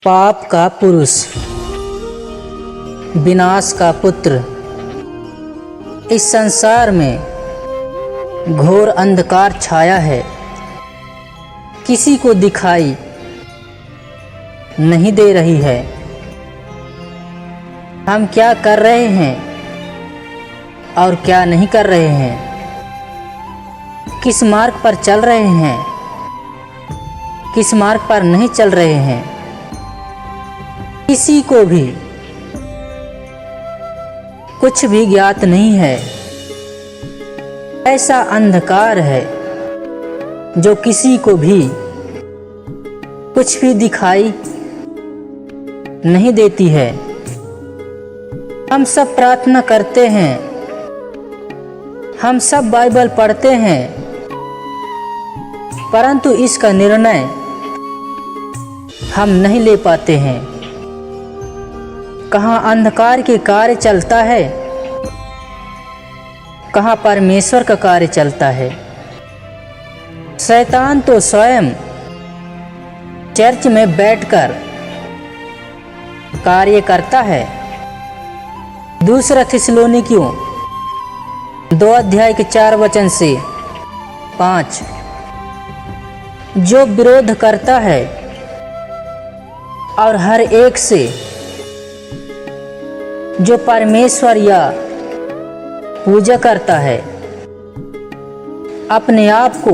पाप का पुरुष, विनाश का पुत्र। इस संसार में घोर अंधकार छाया है, किसी को दिखाई नहीं दे रही है। हम क्या कर रहे हैं और क्या नहीं कर रहे हैं, किस मार्ग पर चल रहे हैं, किस मार्ग पर नहीं चल रहे हैं, किसी को भी कुछ भी ज्ञात नहीं है। ऐसा अंधकार है जो किसी को भी कुछ भी दिखाई नहीं देती है। हम सब प्रार्थना करते हैं, हम सब बाइबल पढ़ते हैं, परंतु इसका निर्णय हम नहीं ले पाते हैं। कहाँ अंधकार के कार्य चलता है, कहाँ परमेश्वर का कार्य चलता है। शैतान तो स्वयं चर्च में बैठकर कार्य करता है। दूसरा थिस्सलुनीकियों 2 अध्याय के 4 वचन से 5, जो विरोध करता है और हर एक से जो परमेश्वर या पूजा करता है, अपने आप को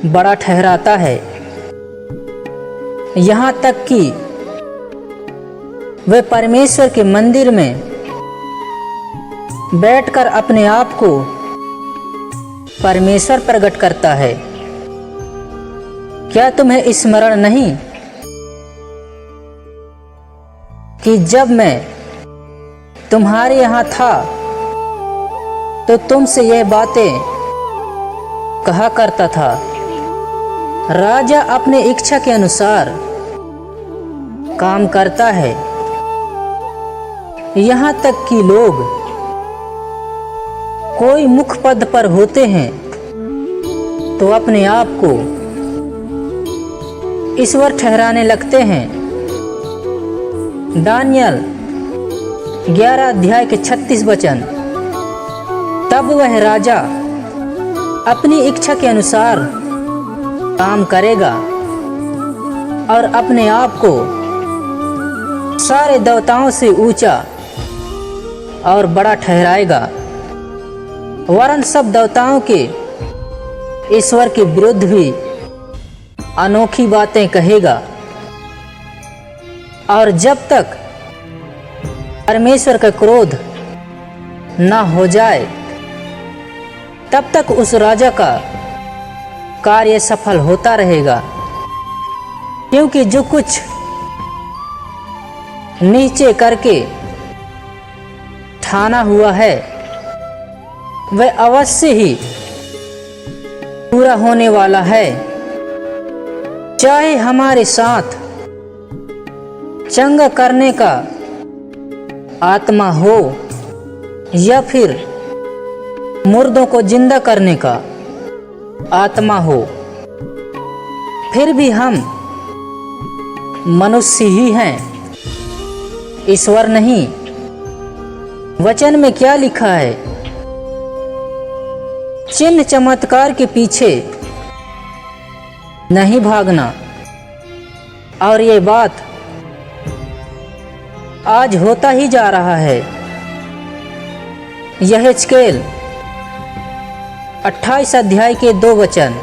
बड़ा ठहराता है, यहाँ तक कि वह परमेश्वर के मंदिर में बैठकर अपने आप को परमेश्वर प्रकट करता है। क्या तुम्हें स्मरण नहीं कि जब मैं तुम्हारे यहाँ था तो तुमसे यह बातें कहा करता था। राजा अपने इच्छा के अनुसार काम करता है, यहाँ तक कि लोग कोई मुख्य पद पर होते हैं तो अपने आप को ईश्वर ठहराने लगते हैं। दानियल 11 अध्याय के 36 वचन, तब वह राजा अपनी इच्छा के अनुसार काम करेगा और अपने आप को सारे देवताओं से ऊंचा और बड़ा ठहराएगा, वरन सब देवताओं के ईश्वर के विरुद्ध भी अनोखी बातें कहेगा। और जब तक परमेश्वर का क्रोध ना हो जाए तब तक उस राजा का कार्य सफल होता रहेगा, क्योंकि जो कुछ नीचे करके ठाना हुआ है वह अवश्य ही पूरा होने वाला है। चाहे हमारे साथ चंगा करने का आत्मा हो या फिर मुर्दों को जिंदा करने का आत्मा हो, फिर भी हम मनुष्य ही हैं, ईश्वर नहीं। वचन में क्या लिखा है? चिन्ह चमत्कार के पीछे नहीं भागना। और ये बात आज होता ही जा रहा है। यहेजकेल 28 अध्याय के 2 वचन,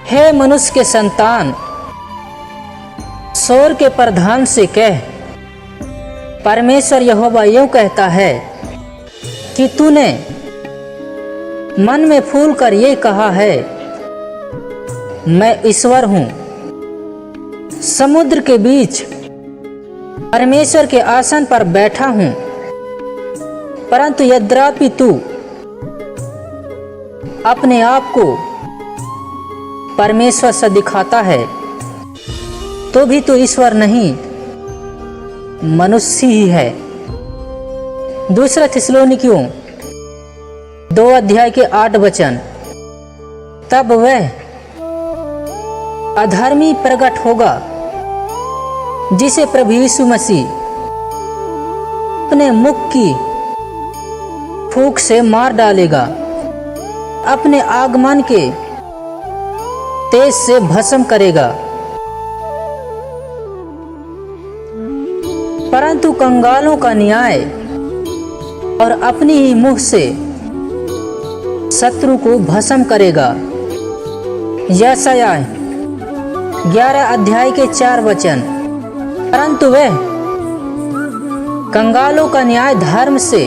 हे मनुष्य के संतान, सोर के प्रधान से कह, परमेश्वर यहोवा यूं कहता है कि तूने मन में फूल कर ये कहा है, मैं ईश्वर हूं, समुद्र के बीच परमेश्वर के आसन पर बैठा हूं, परंतु यद्यपि तू अपने आप को परमेश्वर से दिखाता है तो भी तू ईश्वर नहीं, मनुष्य ही है। दूसरा थिस्सलुनीकियों 2 अध्याय के 8 वचन, तब वह अधर्मी प्रकट होगा, जिसे प्रभु यीशु मसीह अपने मुख की फूंक से मार डालेगा, अपने आगमन के तेज से भस्म करेगा। परंतु कंगालों का न्याय और अपनी ही मुंह से शत्रु को भस्म करेगा। यशायाह 11 अध्याय के 4 वचन। परंतु वह कंगालों का न्याय धर्म से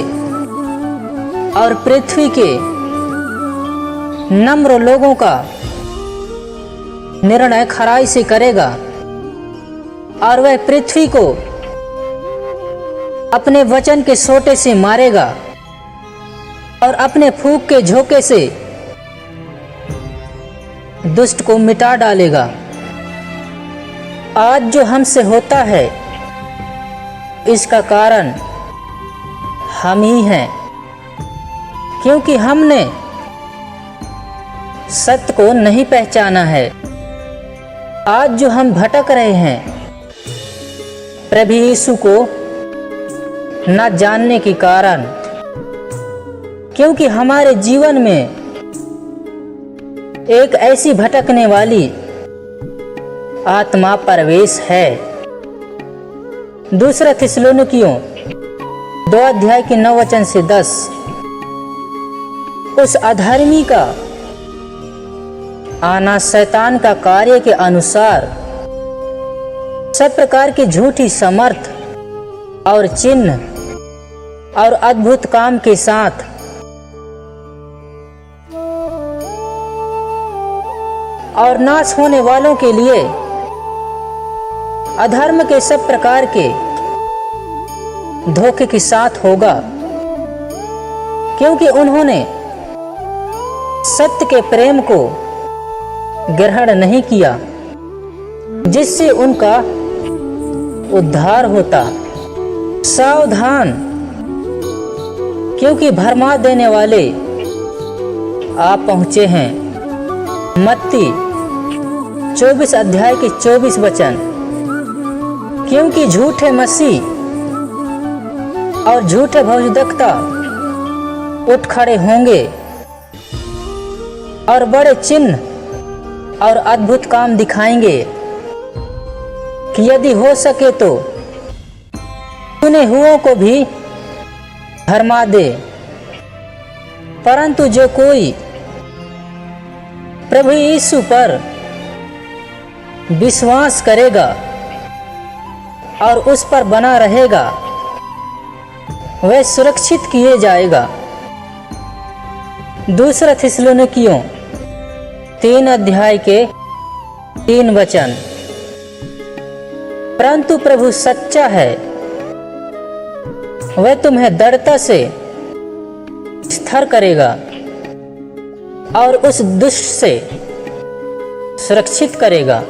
और पृथ्वी के नम्र लोगों का निर्णय खराई से करेगा, और वह पृथ्वी को अपने वचन के सोटे से मारेगा और अपने फूंक के झोंके से दुष्ट को मिटा डालेगा। आज जो हमसे होता है, इसका कारण हम ही हैं, क्योंकि हमने सत्य को नहीं पहचाना है। आज जो हम भटक रहे हैं, प्रभु यीशु को न जानने के कारण, क्योंकि हमारे जीवन में एक ऐसी भटकने वाली आत्मा प्रवेश है। दूसरा थिस्सलुनीकियों 2 अध्याय के 9 वचन से 10। उस अधर्मी का आना शैतान का कार्य के अनुसार सब प्रकार की झूठी समर्थ और चिन्ह और अद्भुत काम के साथ और नाश होने वालों के लिए अधर्म के सब प्रकार के धोखे के साथ होगा, क्योंकि उन्होंने सत्य के प्रेम को ग्रहण नहीं किया, जिससे उनका उद्धार होता। सावधान, क्योंकि भरमा देने वाले आप पहुंचे हैं। मत्ती 24 अध्याय के 24 वचन। क्योंकि झूठे मसीह और झूठे भविष्यद्वक्ता उठ खड़े होंगे और बड़े चिन्ह और अद्भुत काम दिखाएंगे कि यदि हो सके तो चुने हुओं को भी भरमा दे। परंतु जो कोई प्रभु यीशु पर विश्वास करेगा और उस पर बना रहेगा, वह सुरक्षित किए जाएगा। दूसरा थिस्सलुनीकियों 3 अध्याय के 3 वचन। परंतु प्रभु सच्चा है, वह तुम्हें दृढ़ता से स्थिर करेगा और उस दुष्ट से सुरक्षित करेगा।